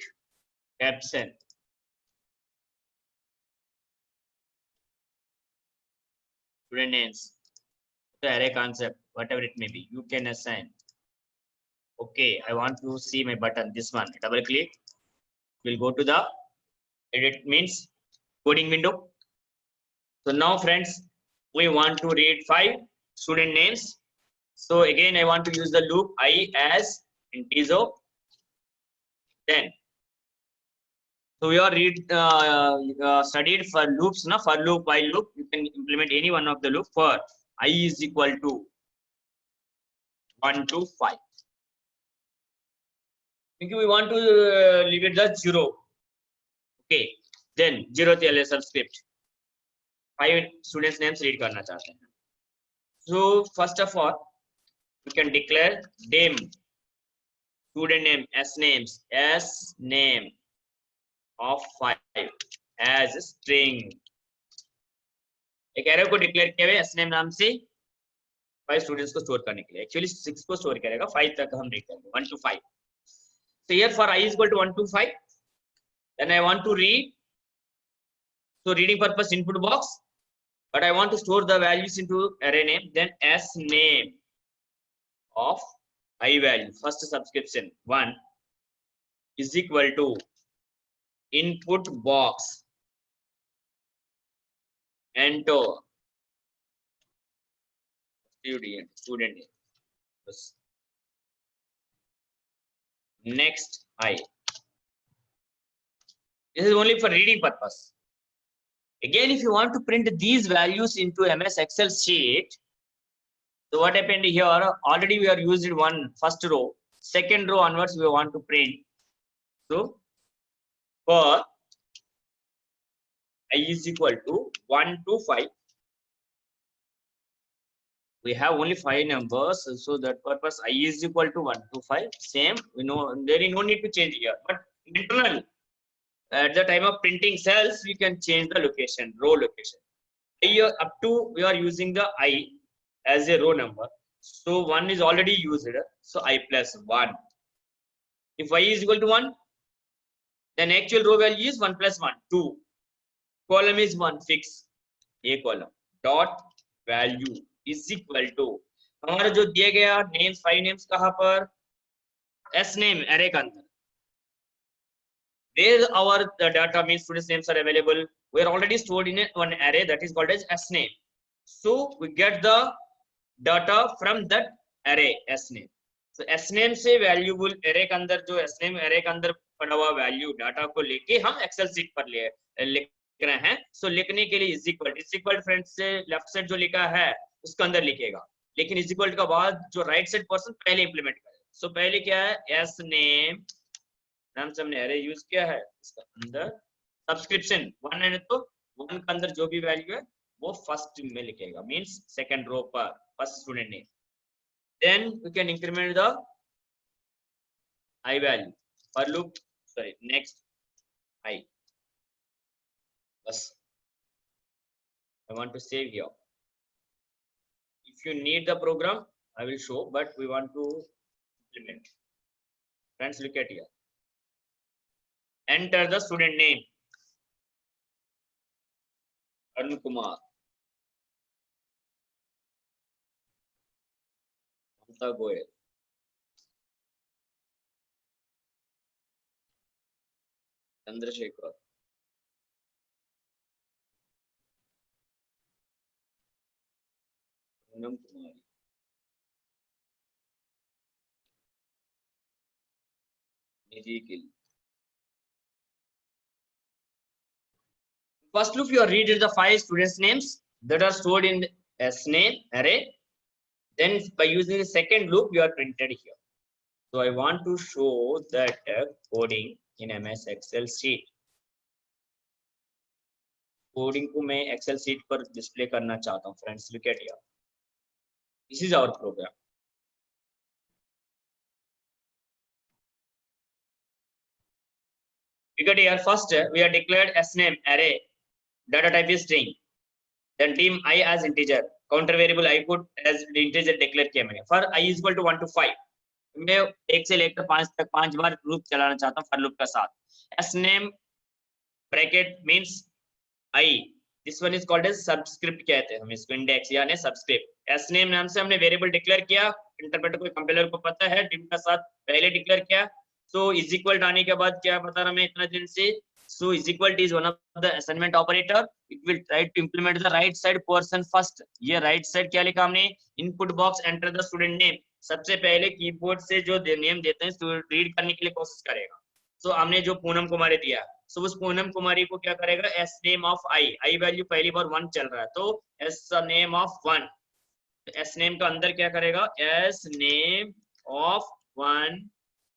caption. Student names, the array concept, whatever it may be, you can assign. Okay, I want to see my button, this one. Double click, we'll go to the edit means coding window. So now, friends, we want to read 5 student names. So again, I want to use the loop I as integer. Then, so we are studied for loops, na, for loop, while loop. You can implement any one of the loop for I is equal to 1 to 5. Because we want to leave it as 0. Okay, then 0th LSL script. 5 students names read करना चाहते हैं. So first of all, we can declare dim student name as name of 5 as string. एक error को declare किया हुआ है s name नाम से. 5 स्टूडेंट्स को स्टोर करने के लिए। एक्चुअली 6 को स्टोर करेगा, 5 तक हम रीड करेंगे, 1 to 5. So here for I is equal to 1 to 5, then I want to read. So reading purpose input box, but I want to store the values into array name. Then s name of I value, first subscription 1 is equal to input box enter student name. Next I. This is only for reading purpose. Again, if you want to print these values into MS Excel sheet, so what happened here? Already we are using one first row, second row onwards we want to print. So for I is equal to 1 to 5. We have only 5 numbers, so that purpose I is equal to 1 to 5. Same, we know there is no need to change here. But internally, at the time of printing cells, we can change the location, row location. Here up to we are using the I as a row number. So 1 is already used. So I plus 1. If I is equal to 1, then actual row value is 1 plus 1, 2. Column is 1 fix. A column dot value is equal to हमारा जो दिया गया names 5 names कहाँ पर s name array के अंदर where our the data means students names are available, we are already stored in one array that is called as s name. So we get the data from that array s name. So s name से valuable array के अंदर जो s name array के अंदर पड़ा हुआ value data को लेके हम excel sheet पर लिख रहे हैं. So लिखने के लिए is equal friends से left side जो लिखा है उसके अंदर लिखेगा, लेकिन is equal का बाद जो right side portion पहले implement करेगा. So पहले क्या है s name नाम से हमने array यूज किया है, इसका अंदर सब्सक्रिप्शन 1 है तो 1 के अंदर जो भी वैल्यू है वो फर्स्ट में लिखेगा, मींस सेकंड रो पर first student name. Then we can increment the I value for loop, sorry, next I. Bas I want to save here. If you need the program I will show, but we want to implement. Friends, look at here. Enter the student name Arun Kumar, Mamta Goyal, Chandrasekhar, Poonam Kumari, Nidhi Gill. First loop you are reading the 5 students names that are stored in S name array. Then by using the second loop you are printed here. So I want to show that coding in MS Excel sheet. Coding को मैं Excel sheet पर display करना चाहता हूँ. Friends, look at here. This is our program. Look at here. First we are declared S name array. Data type is string. Then team I as integer. Counter variable I put as integer declare किया मैंने. For I is equal to 1 to 5. मैं 1 से लेकर 5 तक 5 बार loop चलाना चाहता हूँ for loop का साथ. S name bracket means I. This one is called as subscript कहते हैं हम इसको, index यानी subscript. S name नाम से हमने variable declare किया. इंटरप्रेटर को कंपाइलर को पता है team का साथ पहले declare किया. So is equal आने के बाद क्या बता रहा मैं इतना दिन से. So is equal is one of the assignment operator. It will try to implement the right side portion first. ये right side क्या लिखा हमने? Input box enter the student name. सबसे पहले कीबोर्ड से जो नेम देते हैं रीड करने के लिए कोशिश करेगा. So हमने जो पूनम कुमारी दिया, so उस पूनम कुमारी को क्या करेगा? S name of I value पहली बार 1 चल रहा है तो S name of 1. S name का अंदर क्या करेगा? S name of 1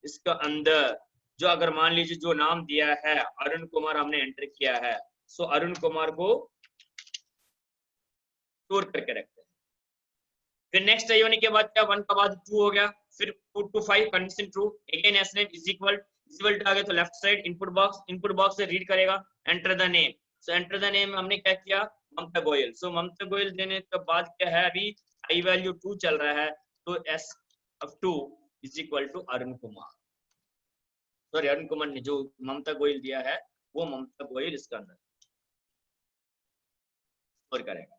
इसका अंदर जो अगर मान लीजिए जो नाम दिया है अरुण कुमार हमने एंटर किया है, सो अरुण कुमार को स्टोर करके रखते हैं. फिर नेक्स्ट आई होने के बाद क्या 1 का बाद 2 हो गया, फिर 2 to 5 condition true. Again as name is equal आ गया तो लेफ्ट साइड इनपुट बॉक्स से रीड करेगा enter the name. So enter the name हमने क्या किया? ममता गोयल. सो ममता गोयल देने के बाद क्या है अभी आई वैल्यू 2 चल रहा है, तो SF2 is equal to Arun Kumar, sorry Arun Kumar ने जो ममता गोयल दिया है वो ममता गोयल इसका अंदर स्टोर करेगा।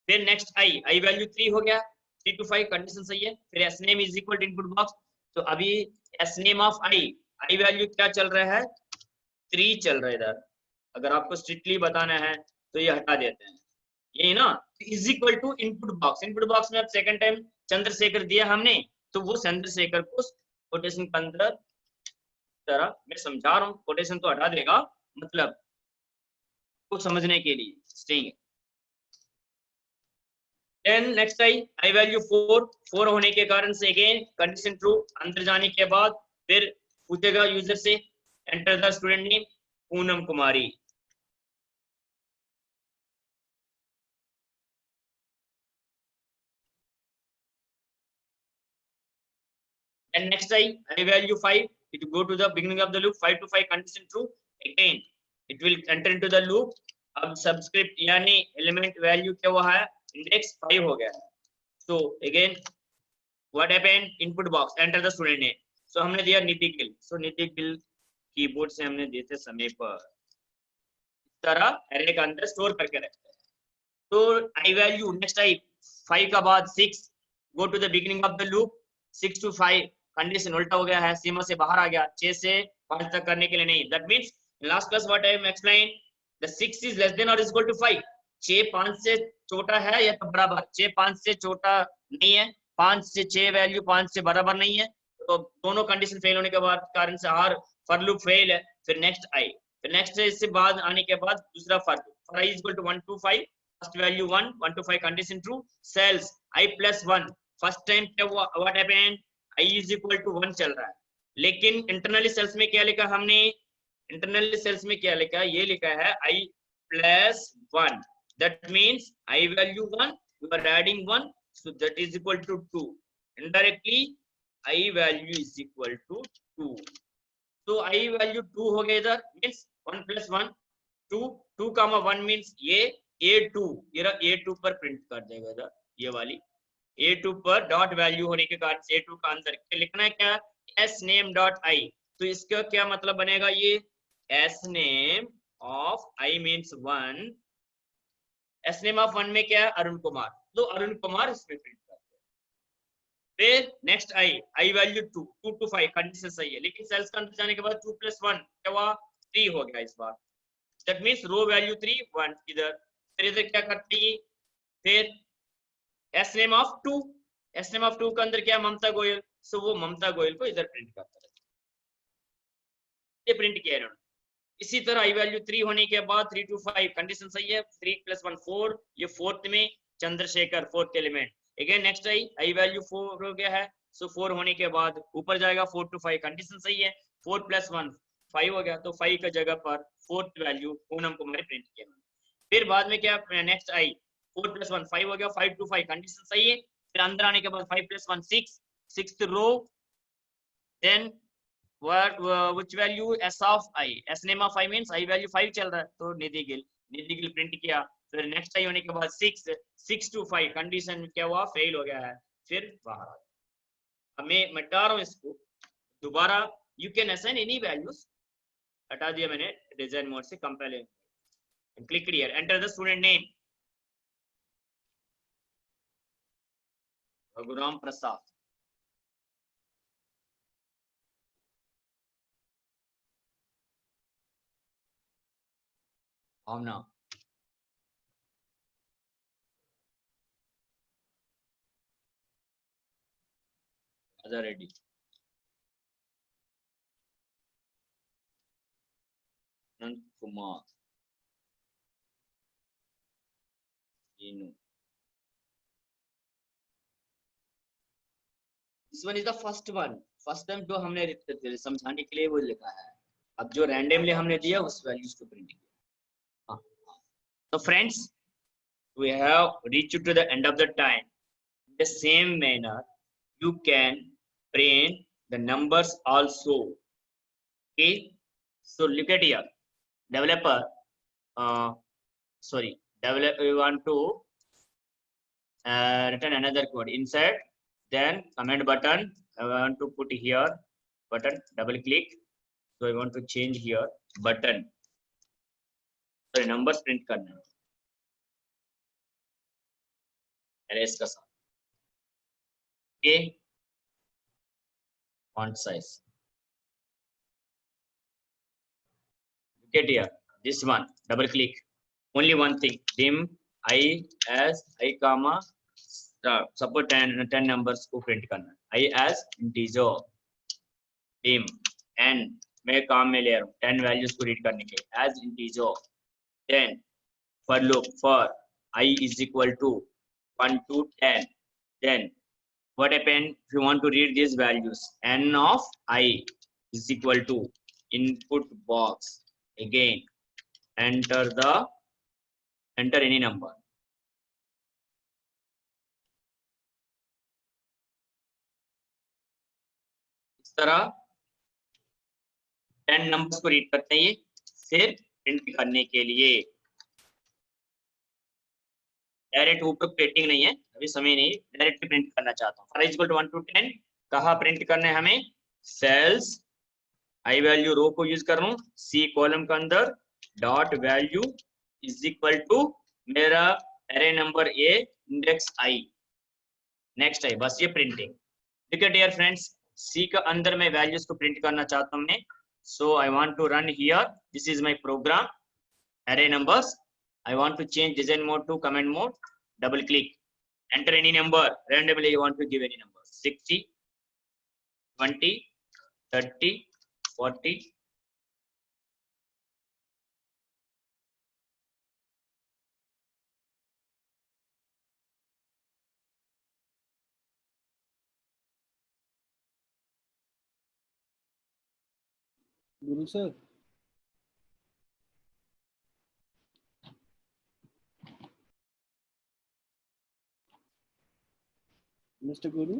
फिर नेक्स्ट आई वैल्यू 3 हो गया, 3 to 5 कंडीशन सही है। फिर S name is equal to input box, तो अभी S name of I value क्या चल रहा है, 3 चल रहा है इधर। अगर आपको स्ट्रिक्टली बताना है तो ये हटा देते हैं, यही ना, is equal to input box. Input box में अब सेकंड टाइम चंद्रशेखर दिया हमने, तो वो चंद्रशेखर को कोटेशन के अंदर तरह मैं समझा रहा हूँ, कोटेशन तो हटा देगा, मतलब को समझने के लिए string. Then next I value 4 होने के कारण से अगेन कंडीशन ट्रू, अंदर जाने के बाद फिर पूछेगा यूजर से enter the student name Poonam Kumari. And next I value 5, it will go to the beginning of the loop, 5 to 5 condition true, again it will enter into the loop। अब subscript यानी element value क्या हुआ है, index 5 हो गया है। so again what happened, input box enter the student name, so हमने दिया निधि गिल, so निधि गिल कीबोर्ड से हमने देते समय पर इस तरह एरे के अंदर स्टोर करके रखते हैं। तो आई वैल्यू नेक्स्ट आई 5 का बाद 6 go to the beginning of the loop, 6 to 5 condition उल्टा हो गया है, सीमा से बाहर आ गया, 6 से 5 तक करने के लिए नहीं। That means last class what I am explain, the 6 is less than और इज इक्वल टू 5, 6 5 से छोटा है या तो बराबर, 6 5 से छोटा नहीं है, 5 से 6 वैल्यू 5 से बराबर नहीं है, तो दोनों कंडीशन फेल होने के बाद कारण से हर फॉर लूप फेल है। फिर नेक्स्ट आई, फिर नेक्स्ट इससे बाद आने के बाद दूसरा for loop, for i is equal to 1 to 5, first value 1 1 to 5 condition true, सेल्स आई प्लस 1, फर्स्ट टाइम क्या हुआ, what happened, i is equal to 1 चल रहा है, लेकिन इंटरनली सेल्स में क्या लिखा हमने, इंटरनली सेल्स में क्या लिखा है, ये लिखा है i plus 1, that means i value 1 you are adding 1, so that is equal to 2, indirectly I value is equal to 2, so I value 2 हो गया इधर, means 1 plus 1 2 2 comma 1 means ये A2, ये A2 पर प्रिंट कर देगा इधर, ये वाली A2 पर डॉट वैल्यू होने के कारण A2 का अंदर क्या लिखना है, क्या s name डॉट i, तो इसका क्या मतलब बनेगा, ये s name of i means 1, s name of 1 में क्या है अरुण कुमार, तो अरुण कुमार इसमें प्रिंट करते हैं। फिर next I value 2 2 to 5 condition सही है, लेकिन सेल्स का अंदर जाने के बाद 2 plus 1 क्या हुआ 3 हो गया इस बार, दैट मींस रो वैल्यू 3 1 इधर। फिर इधर क्या करते हैं, फिर S name of 2, S name of 2 के अंदर क्या ममता गोयल, सो वो ममता गोयल को इधर प्रिंट करता है, ये प्रिंट किया इन्होंने। इसी तरह आई वैल्यू 3 होने के बाद 3 to 5 कंडीशन सही है, 3 plus 1 4, ये फोर्थ में Chandrashekhar fourth element. Again next I value 4 हो गया है, सो 4 होने के बाद ऊपर जाएगा 4 to 5 कंडीशन सही है, 4 plus 1 5 हो गया, तो 5 का जगह पर फोर्थ वैल्यू पूनम कुमारी प्रिंट किया। फिर बाद में क्या नेक्स्ट आई 4 plus 1 5 हो गया, 5 to 5 कंडीशन सही है। फिर अंदर आने के बाद 5 plus 1 6, sixth row, then which value s of I, s name of I means I value 5 चल रहा है, तो निधि गिल प्रिंट किया। फिर नेक्स्ट आई होने के बाद 6 to 5 कंडीशन क्या हुआ, फेल हो गया है, फिर बाहर आ गया। अब मैं मिटा रहा हूँ इसको दोबारा, you can assign any values, हटा दिया मैंने डिजाइन मोड से, compile click here, enter the student name Raghuram Prasad, Bhavana, Raja Reddy, Anant Kumar, This one is the first one, first time जो हमने समझाने के लिए वो लिखा है, अब जो रैंडमली हमने दिया उस वैल्यूज को प्रिंट किया। तो friends we have reached to the end of the time, in the same manner you can print the numbers also, okay, so look at here, developer we want to written another code inside. Then comment button, I want to put here button, double click. So I want to change here button, sorry, numbers print करना है arrays का साथ. Okay, font size, look at here, this one, double click, only one thing, dim I as I comma suppose 10 numbers को print करना है. I as integer, dim n मैं काम में ले रहा हूँ 10 values को read करने के लिए as integer. Then for loop for I is equal to 1 to 10. Then what happen if you want to read these values? N of I is equal to input box. Again, enter any number. इस तरह 10 numbers को read करते हैं ये, फिर print करने के लिए डायरेक्ट ऊपर प्रिंटिंग नहीं है, अभी समय नहीं, डायरेक्ट प्रिंट करना चाहता हूँ. For is equal to 1 to 10 कहाँ प्रिंट करना है हमें? सेल्स आई वैल्यू रो को यूज कर रहा हूँ, सी कॉलम के अंदर dot value is equal to मेरा array number a index i next i, बस ये प्रिंटिंग. ठीक है डियर फ्रेंड्स, सी का अंदर मैं वैल्यूज को प्रिंट करना चाहता हूँ मैं. So I want to run here, this is my program, array numbers. I want to change design mode to comment mode. Double click, enter any number randomly. You want to give any number, 60, 20, 30, 40. Guru sir, mister Guru.